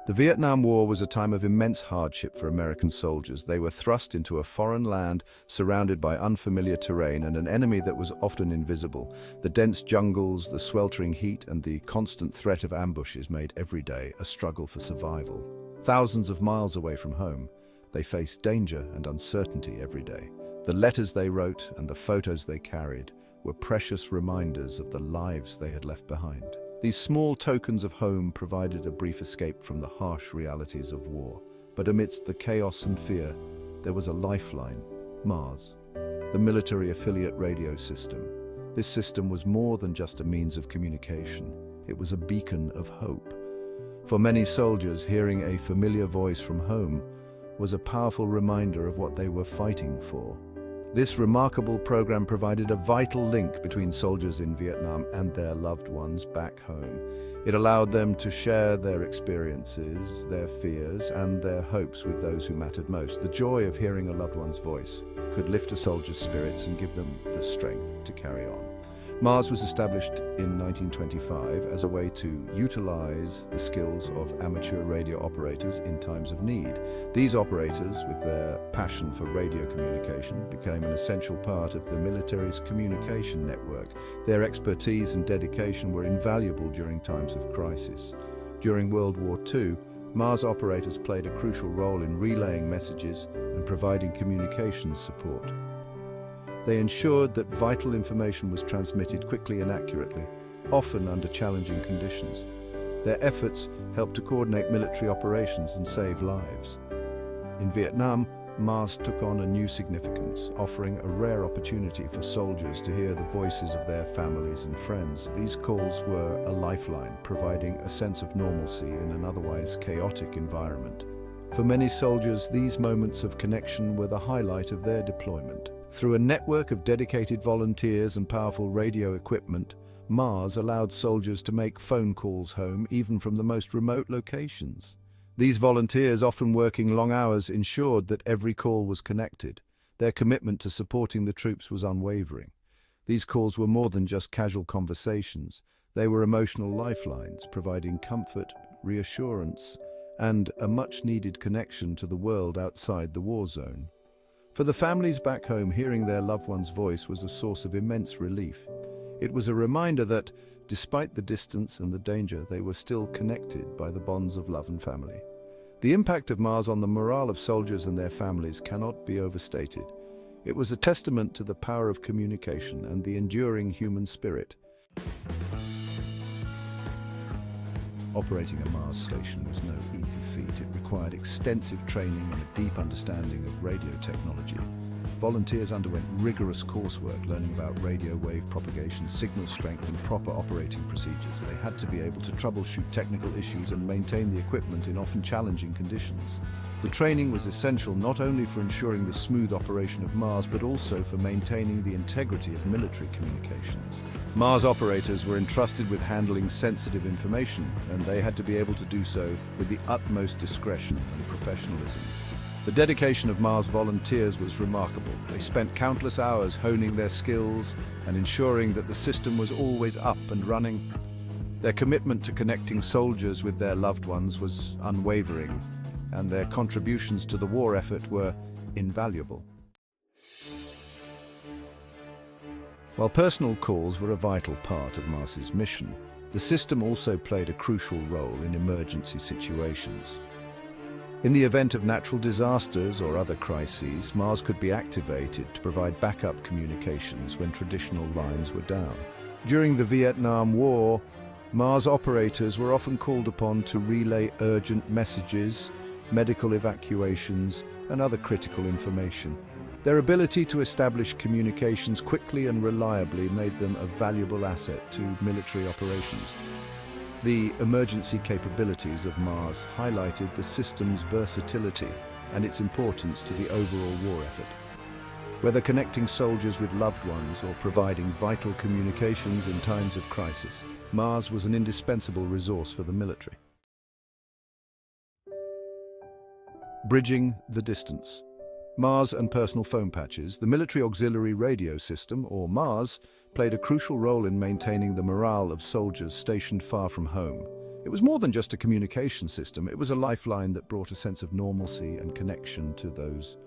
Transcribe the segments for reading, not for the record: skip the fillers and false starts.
The Vietnam War was a time of immense hardship for American soldiers. They were thrust into a foreign land, surrounded by unfamiliar terrain and an enemy that was often invisible. The dense jungles, the sweltering heat, and the constant threat of ambushes made every day a struggle for survival. Thousands of miles away from home, they faced danger and uncertainty every day. The letters they wrote and the photos they carried were precious reminders of the lives they had left behind. These small tokens of home provided a brief escape from the harsh realities of war. But amidst the chaos and fear, there was a lifeline, Mars, the military affiliate radio system. This system was more than just a means of communication. It was a beacon of hope. For many soldiers, hearing a familiar voice from home was a powerful reminder of what they were fighting for. This remarkable program provided a vital link between soldiers in Vietnam and their loved ones back home. It allowed them to share their experiences, their fears, and their hopes with those who mattered most. The joy of hearing a loved one's voice could lift a soldier's spirits and give them the strength to carry on. Mars was established in 1925 as a way to utilize the skills of amateur radio operators in times of need. These operators, with their passion for radio communication, became an essential part of the military's communication network. Their expertise and dedication were invaluable during times of crisis. During World War II, Mars operators played a crucial role in relaying messages and providing communications support. They ensured that vital information was transmitted quickly and accurately, often under challenging conditions. Their efforts helped to coordinate military operations and save lives. In Vietnam, Mars took on a new significance, offering a rare opportunity for soldiers to hear the voices of their families and friends. These calls were a lifeline, providing a sense of normalcy in an otherwise chaotic environment. For many soldiers, these moments of connection were the highlight of their deployment. Through a network of dedicated volunteers and powerful radio equipment, Mars allowed soldiers to make phone calls home even from the most remote locations. These volunteers, often working long hours, ensured that every call was connected. Their commitment to supporting the troops was unwavering. These calls were more than just casual conversations. They were emotional lifelines, providing comfort, reassurance, and a much-needed connection to the world outside the war zone. For the families back home, hearing their loved one's voice was a source of immense relief. It was a reminder that, despite the distance and the danger, they were still connected by the bonds of love and family. The impact of Mars on the morale of soldiers and their families cannot be overstated. It was a testament to the power of communication and the enduring human spirit. Operating a Mars station was no easy feat. It required extensive training and a deep understanding of radio technology. Volunteers underwent rigorous coursework learning about radio wave propagation, signal strength, and proper operating procedures. They had to be able to troubleshoot technical issues and maintain the equipment in often challenging conditions. The training was essential not only for ensuring the smooth operation of Mars, but also for maintaining the integrity of military communications. Mars operators were entrusted with handling sensitive information, and they had to be able to do so with the utmost discretion and professionalism. The dedication of Mars volunteers was remarkable. They spent countless hours honing their skills and ensuring that the system was always up and running. Their commitment to connecting soldiers with their loved ones was unwavering, and their contributions to the war effort were invaluable. While personal calls were a vital part of Mars's mission, the system also played a crucial role in emergency situations. In the event of natural disasters or other crises, Mars could be activated to provide backup communications when traditional lines were down. During the Vietnam War, Mars operators were often called upon to relay urgent messages, medical evacuations, and other critical information. Their ability to establish communications quickly and reliably made them a valuable asset to military operations. The emergency capabilities of Mars highlighted the system's versatility and its importance to the overall war effort. Whether connecting soldiers with loved ones or providing vital communications in times of crisis, Mars was an indispensable resource for the military. Bridging the distance. Mars and personal phone patches, the Military Auxiliary Radio System, or MARS, played a crucial role in maintaining the morale of soldiers stationed far from home. It was more than just a communication system, it was a lifeline that brought a sense of normalcy and connection to those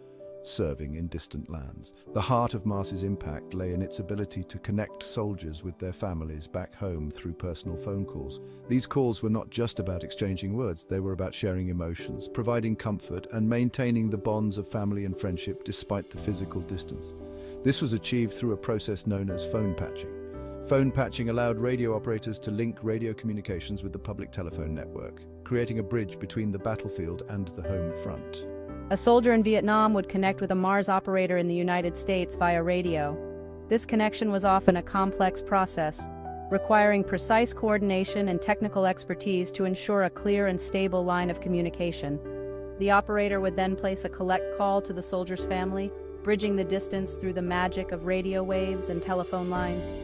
serving in distant lands. The heart of Mars's impact lay in its ability to connect soldiers with their families back home through personal phone calls. These calls were not just about exchanging words, they were about sharing emotions, providing comfort, and maintaining the bonds of family and friendship despite the physical distance. This was achieved through a process known as phone patching. Phone patching allowed radio operators to link radio communications with the public telephone network, creating a bridge between the battlefield and the home front. A soldier in Vietnam would connect with a Mars operator in the United States via radio. This connection was often a complex process, requiring precise coordination and technical expertise to ensure a clear and stable line of communication. The operator would then place a collect call to the soldier's family, bridging the distance through the magic of radio waves and telephone lines.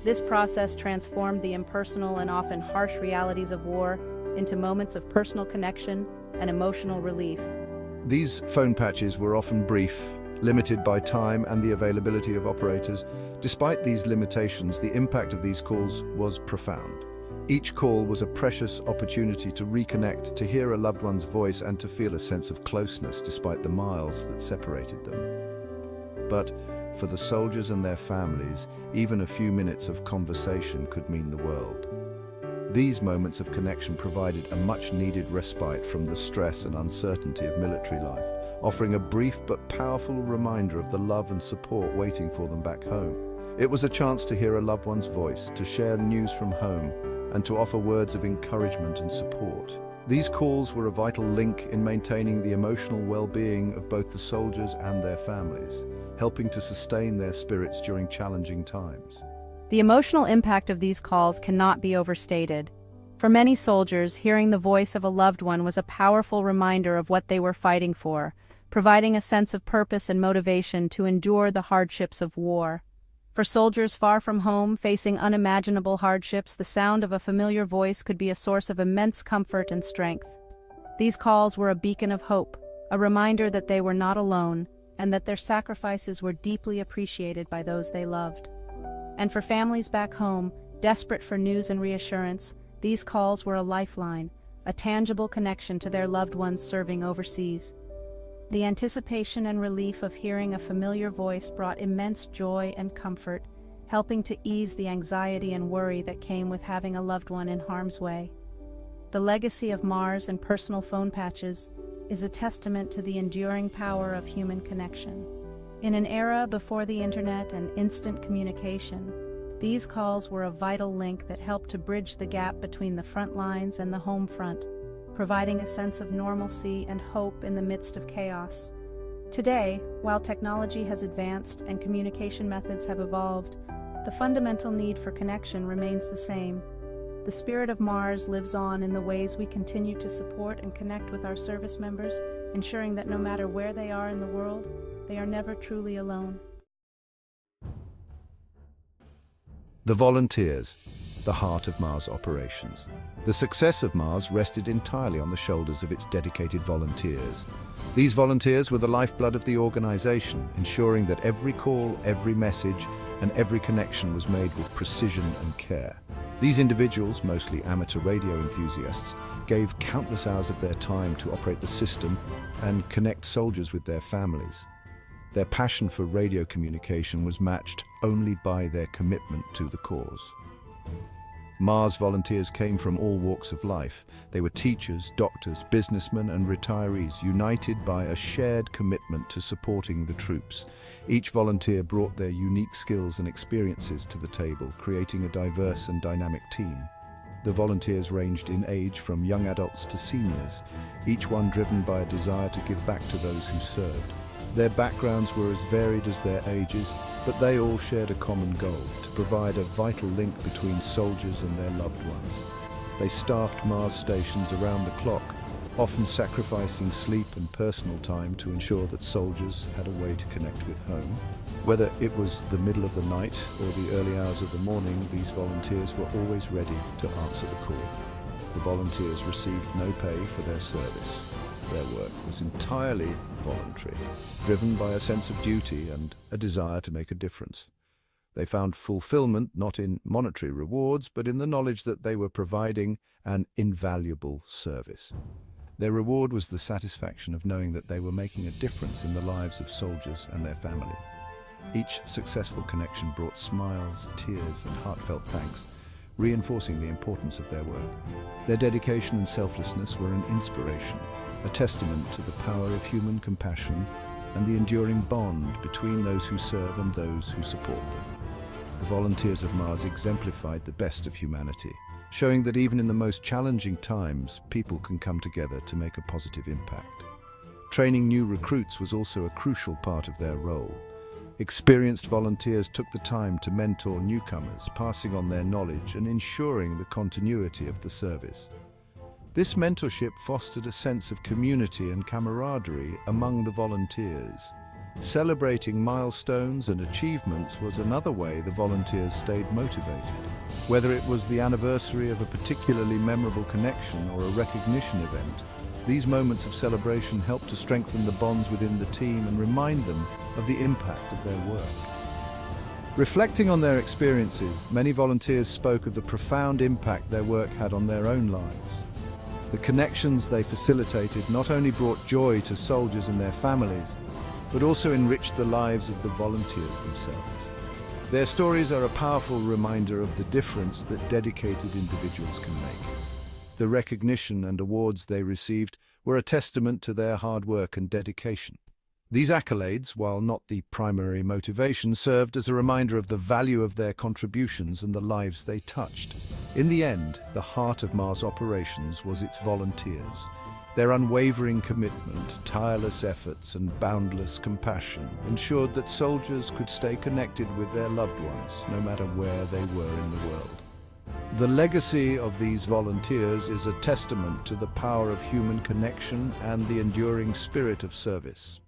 This process transformed the impersonal and often harsh realities of war into moments of personal connection and emotional relief. These phone patches were often brief, limited by time and the availability of operators. Despite these limitations, the impact of these calls was profound. Each call was a precious opportunity to reconnect, to hear a loved one's voice, and to feel a sense of closeness despite the miles that separated them. But for the soldiers and their families, even a few minutes of conversation could mean the world. These moments of connection provided a much-needed respite from the stress and uncertainty of military life, offering a brief but powerful reminder of the love and support waiting for them back home. It was a chance to hear a loved one's voice, to share news from home, and to offer words of encouragement and support. These calls were a vital link in maintaining the emotional well-being of both the soldiers and their families, helping to sustain their spirits during challenging times. The emotional impact of these calls cannot be overstated. For many soldiers, hearing the voice of a loved one was a powerful reminder of what they were fighting for, providing a sense of purpose and motivation to endure the hardships of war. For soldiers far from home, facing unimaginable hardships, the sound of a familiar voice could be a source of immense comfort and strength. These calls were a beacon of hope, a reminder that they were not alone, and that their sacrifices were deeply appreciated by those they loved. And for families back home, desperate for news and reassurance, these calls were a lifeline, a tangible connection to their loved ones serving overseas. The anticipation and relief of hearing a familiar voice brought immense joy and comfort, helping to ease the anxiety and worry that came with having a loved one in harm's way. The legacy of Mars and personal phone patches is a testament to the enduring power of human connection. In an era before the internet and instant communication, these calls were a vital link that helped to bridge the gap between the front lines and the home front, providing a sense of normalcy and hope in the midst of chaos. Today, while technology has advanced and communication methods have evolved, the fundamental need for connection remains the same. The spirit of Mars lives on in the ways we continue to support and connect with our service members, ensuring that no matter where they are in the world, they are never truly alone. The volunteers, the heart of Mars operations. The success of Mars rested entirely on the shoulders of its dedicated volunteers. These volunteers were the lifeblood of the organization, ensuring that every call, every message, and every connection was made with precision and care. These individuals, mostly amateur radio enthusiasts, gave countless hours of their time to operate the system and connect soldiers with their families. Their passion for radio communication was matched only by their commitment to the cause. Mars volunteers came from all walks of life. They were teachers, doctors, businessmen, and retirees, united by a shared commitment to supporting the troops. Each volunteer brought their unique skills and experiences to the table, creating a diverse and dynamic team. The volunteers ranged in age from young adults to seniors, each one driven by a desire to give back to those who served. Their backgrounds were as varied as their ages, but they all shared a common goal: to provide a vital link between soldiers and their loved ones. They staffed Mars stations around the clock, often sacrificing sleep and personal time to ensure that soldiers had a way to connect with home. Whether it was the middle of the night or the early hours of the morning, these volunteers were always ready to answer the call. The volunteers received no pay for their service. Their work was entirely voluntary, driven by a sense of duty and a desire to make a difference. They found fulfillment not in monetary rewards, but in the knowledge that they were providing an invaluable service. Their reward was the satisfaction of knowing that they were making a difference in the lives of soldiers and their families. Each successful connection brought smiles, tears, and heartfelt thanks, reinforcing the importance of their work. Their dedication and selflessness were an inspiration, a testament to the power of human compassion and the enduring bond between those who serve and those who support them. The volunteers of Mars exemplified the best of humanity, showing that even in the most challenging times, people can come together to make a positive impact. Training new recruits was also a crucial part of their role. Experienced volunteers took the time to mentor newcomers, passing on their knowledge and ensuring the continuity of the service. This mentorship fostered a sense of community and camaraderie among the volunteers. Celebrating milestones and achievements was another way the volunteers stayed motivated. Whether it was the anniversary of a particularly memorable connection or a recognition event, these moments of celebration helped to strengthen the bonds within the team and remind them of the impact of their work. Reflecting on their experiences, many volunteers spoke of the profound impact their work had on their own lives. The connections they facilitated not only brought joy to soldiers and their families, but also enriched the lives of the volunteers themselves. Their stories are a powerful reminder of the difference that dedicated individuals can make. The recognition and awards they received were a testament to their hard work and dedication. These accolades, while not the primary motivation, served as a reminder of the value of their contributions and the lives they touched. In the end, the heart of Mars operations was its volunteers. Their unwavering commitment, tireless efforts, and boundless compassion ensured that soldiers could stay connected with their loved ones, no matter where they were in the world. The legacy of these volunteers is a testament to the power of human connection and the enduring spirit of service.